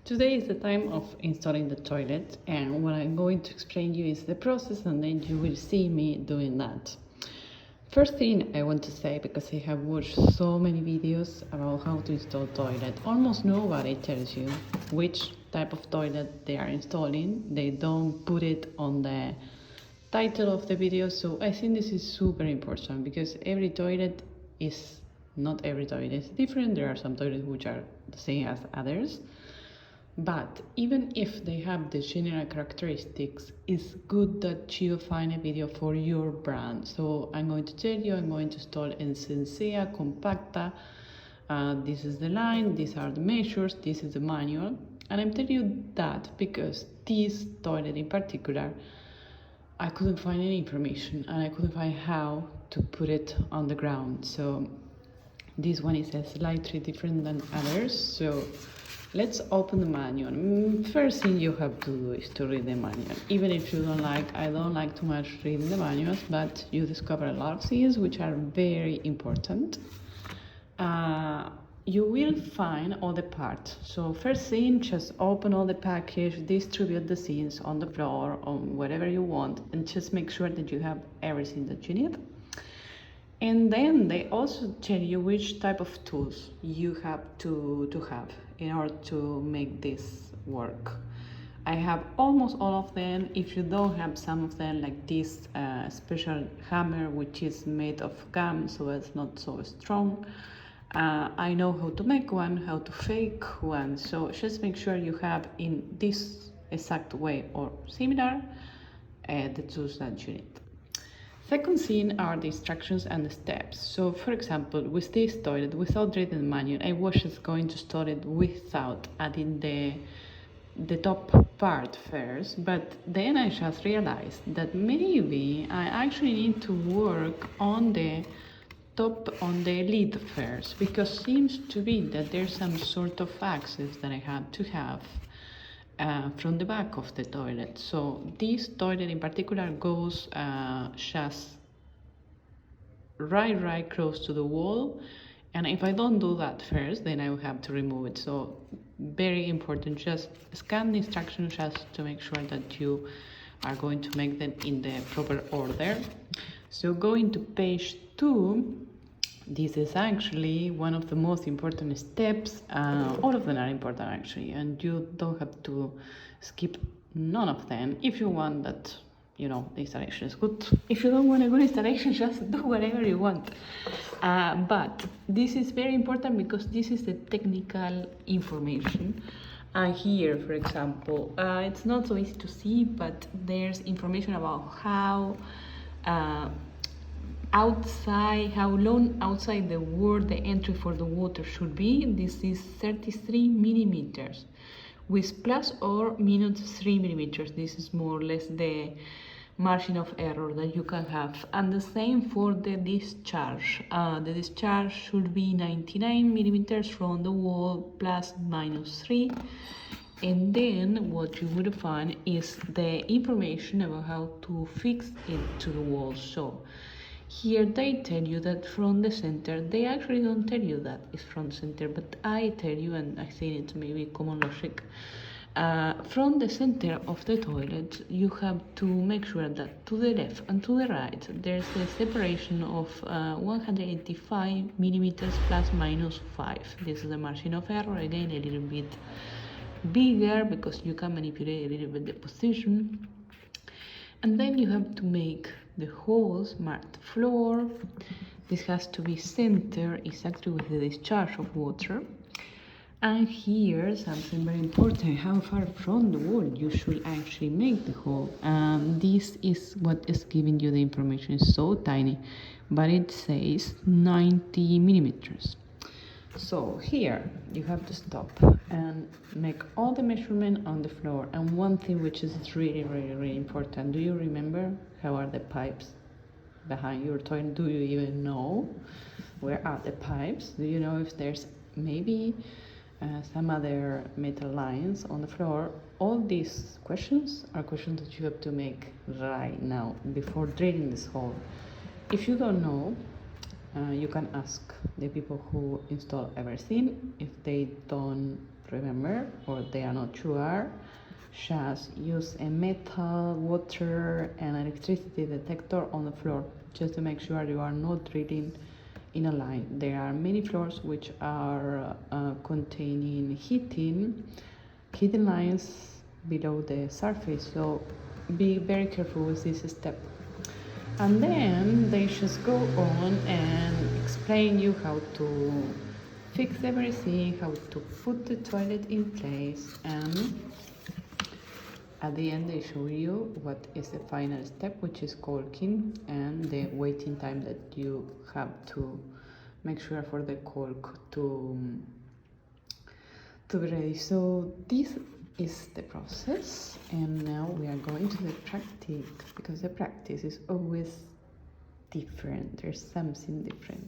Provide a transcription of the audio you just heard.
Today is the time of installing the toilet, and what I'm going to explain you is the process, and then you will see me doing that. First thing I want to say, because I have watched so many videos about how to install toilet, almost nobody tells you which type of toilet they are installing. They don't put it on the title of the video, so I think this is super important because not every toilet is different. There are some toilets which are the same as others. But even if they have the general characteristics, it's good that you find a video for your brand. So I'm going to tell you, I'm going to install in Sensea, compacta. This is the line, these are the measures, this is the manual. And I'm telling you that because this toilet in particular, I couldn't find any information and I couldn't find how to put it on the ground. So this one is slightly different than others. So let's open the manual. First thing you have to do is to read the manual. Even if you I don't like too much reading the manuals, but you discover a lot of things which are very important. You will find all the parts. So first thing, just open all the package, distribute the scenes on the floor, on whatever you want, and just make sure that you have everything that you need. And then they also tell you which type of tools you have to have in order to make this work. I have almost all of them. If you don't have some of them, like this special hammer, which is made of gum, so it's not so strong. I know how to make one, how to fake one. So just make sure you have in this exact way or similar the tools that you need. Second thing are the instructions and the steps. So for example, with this toilet, without reading the manual, I was just going to install it without adding the top part first, but then I just realized that maybe I actually need to work on the top, on the lid first, because seems to be that there's some sort of access that I have to have from the back of the toilet. So this toilet in particular goes just right close to the wall, and if I don't do that first, then I will have to remove it. So very important, just scan the instructions just to make sure that you are going to make them in the proper order. So going to page 2, this is actually one of the most important steps. All of them are important actually, and you don't have to skip none of them. If you want that, the installation is good. If you don't want a good installation, just do whatever you want. But this is very important because this is the technical information. Here, for example, it's not so easy to see, but there's information about how how long outside the wall the entry for the water should be. This is 33 millimeters with plus or minus 3 millimeters. This is more or less the margin of error that you can have. And the same for the discharge. The discharge should be 99 millimeters from the wall plus minus 3. And then what you will find is the information about how to fix it to the wall. So here they tell you that from the center. They actually don't tell you that it's from the center, but I tell you, and I think it's maybe common logic. From the center of the toilet, you have to make sure that to the left and to the right there's a separation of 185 millimeters plus minus 5. This is the margin of error, again a little bit bigger because you can manipulate a little bit the position. And then you have to make the holes marked floor. This has to be centered exactly with the discharge of water. And here something very important, how far from the wall you should actually make the hole. This is what is giving you the information. It's so tiny, but it says 90 millimeters. So here you have to stop and make all the measurement on the floor. And one thing which is really important, do you remember how are the pipes behind your toilet? Do you even know where are the pipes? Do you know if there's maybe some other metal lines on the floor? All these questions are questions that you have to make right now before drilling this hole. If you don't know, you can ask the people who install everything. If they don't remember, or they are not sure, just use a metal, water, and electricity detector on the floor, just to make sure you are not drilling in a line. There are many floors which are containing heating lines below the surface, so be very careful with this step. And then they just go on and explain you how to fix everything, how to put the toilet in place, and at the end they show you what is the final step, which is caulking, and the waiting time that you have to make sure for the caulk to be ready. So this is the process, and now we are going to the practice, because the practice is always different. There's something different.